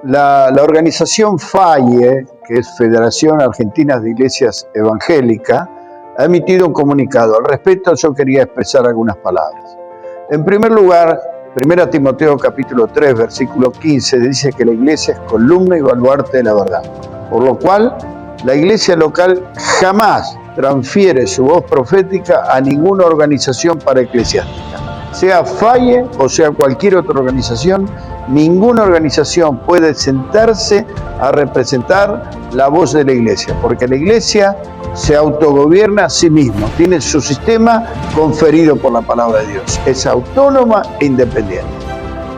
La organización FAIE, que es Federación Argentina de Iglesias Evangélicas, ha emitido un comunicado. Al respecto, yo quería expresar algunas palabras. En primer lugar, 1 Timoteo capítulo 3, versículo 15, dice que la iglesia es columna y baluarte de la verdad. Por lo cual, la iglesia local jamás transfiere su voz profética a ninguna organización paraeclesiástica. Sea FAIE o sea cualquier otra organización, ninguna organización puede sentarse a representar la voz de la iglesia, porque la iglesia se autogobierna a sí misma, tiene su sistema conferido por la palabra de Dios, es autónoma e independiente.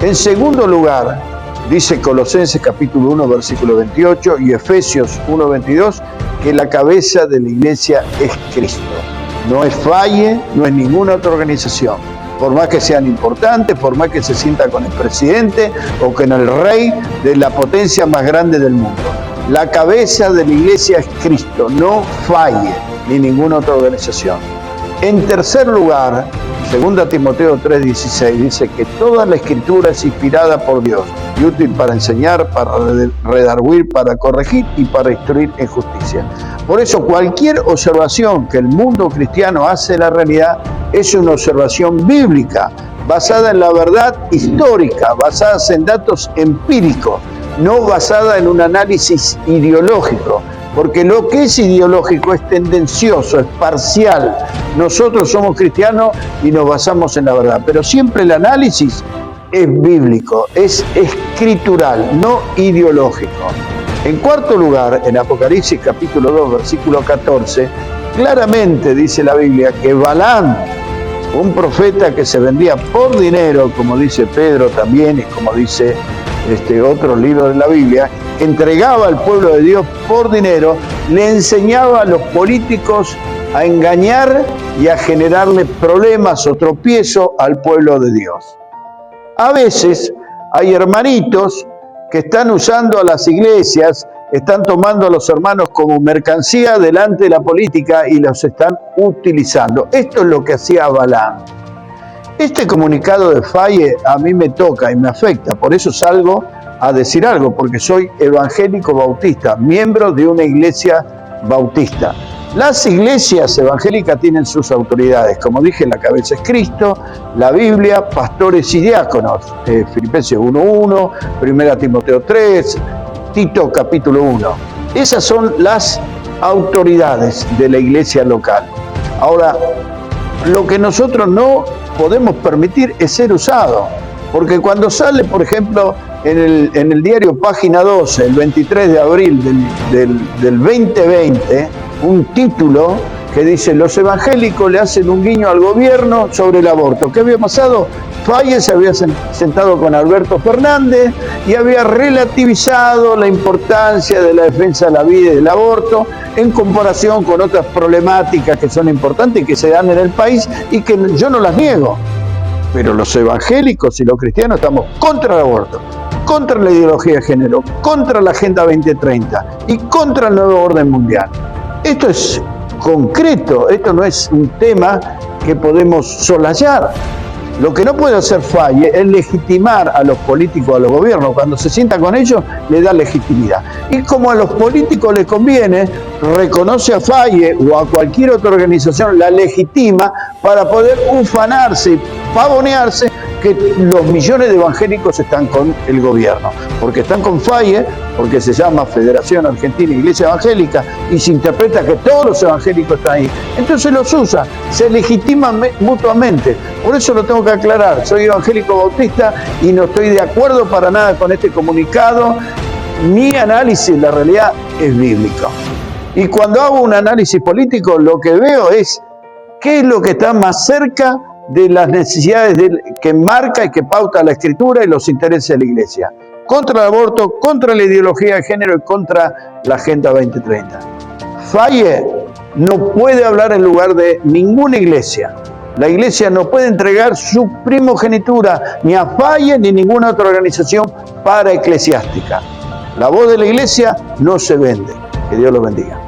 En segundo lugar, dice Colosenses capítulo 1, versículo 28 y Efesios 1, 22, que la cabeza de la iglesia es Cristo. No es FAIE, no es ninguna otra organización. Por más que sean importantes, por más que se sienta con el presidente o con el rey de la potencia más grande del mundo. La cabeza de la iglesia es Cristo, no FAIE ni ninguna otra organización. En tercer lugar, 2 Timoteo 3:16 dice que toda la escritura es inspirada por Dios y útil para enseñar, para redarguir, para corregir y para instruir en justicia. Por eso cualquier observación que el mundo cristiano hace de la realidad es una observación bíblica, basada en la verdad histórica, basada en datos empíricos, no basada en un análisis ideológico. Porque lo que es ideológico es tendencioso, es parcial. Nosotros somos cristianos y nos basamos en la verdad, pero siempre el análisis es bíblico, es escritural, no ideológico. En cuarto lugar, en Apocalipsis capítulo 2, versículo 14, claramente dice la Biblia que Balaam, un profeta que se vendía por dinero, como dice Pedro también y como dice otro libro de la Biblia, entregaba al pueblo de Dios por dinero, le enseñaba a los políticos a engañar y a generarle problemas o tropiezo al pueblo de Dios. A veces hay hermanitos que están usando a las iglesias, están tomando a los hermanos como mercancía delante de la política y los están utilizando. Esto es lo que hacía Balaam. Este comunicado de FAIE a mí me toca y me afecta, por eso salgo a decir algo, porque soy evangélico bautista, miembro de una iglesia bautista. Las iglesias evangélicas tienen sus autoridades, como dije, la cabeza es Cristo, la Biblia, pastores y diáconos, Filipenses 1:1, 1 Timoteo 3, Tito capítulo 1. Esas son las autoridades de la iglesia local. Ahora, lo que nosotros no podemos permitir es ser usado, porque cuando sale, por ejemplo, en el diario Página 12, el 23 de abril del 2020, un título que dice: los evangélicos le hacen un guiño al gobierno sobre el aborto. ¿Qué había pasado? FAIE se había sentado con Alberto Fernández y había relativizado la importancia de la defensa de la vida y del aborto en comparación con otras problemáticas que son importantes y que se dan en el país y que yo no las niego. Pero los evangélicos y los cristianos estamos contra el aborto, contra la ideología de género, contra la Agenda 2030 y contra el nuevo orden mundial. Esto es concreto, esto no es un tema que podemos soslayar. Lo que no puede hacer FAIE es legitimar a los políticos, a los gobiernos. Cuando se sienta con ellos, le da legitimidad. Y como a los políticos les conviene, reconoce a FAIE o a cualquier otra organización, la legitima para poder ufanarse, pavonearse que los millones de evangélicos están con el gobierno. Porque están con FAIE, porque se llama Federación Argentina de Iglesias Evangélicas, y se interpreta que todos los evangélicos están ahí. Entonces los usan, se legitiman mutuamente. Por eso lo tengo que aclarar. Soy evangélico bautista y no estoy de acuerdo para nada con este comunicado. Mi análisis, la realidad, es bíblico. Y cuando hago un análisis político, lo que veo es qué es lo que está más cerca de las necesidades que marca y que pauta la Escritura y los intereses de la Iglesia. Contra el aborto, contra la ideología de género y contra la Agenda 2030. FAIE no puede hablar en lugar de ninguna iglesia. La iglesia no puede entregar su primogenitura ni a FAIE ni ninguna otra organización paraeclesiástica. La voz de la iglesia no se vende. Que Dios lo bendiga.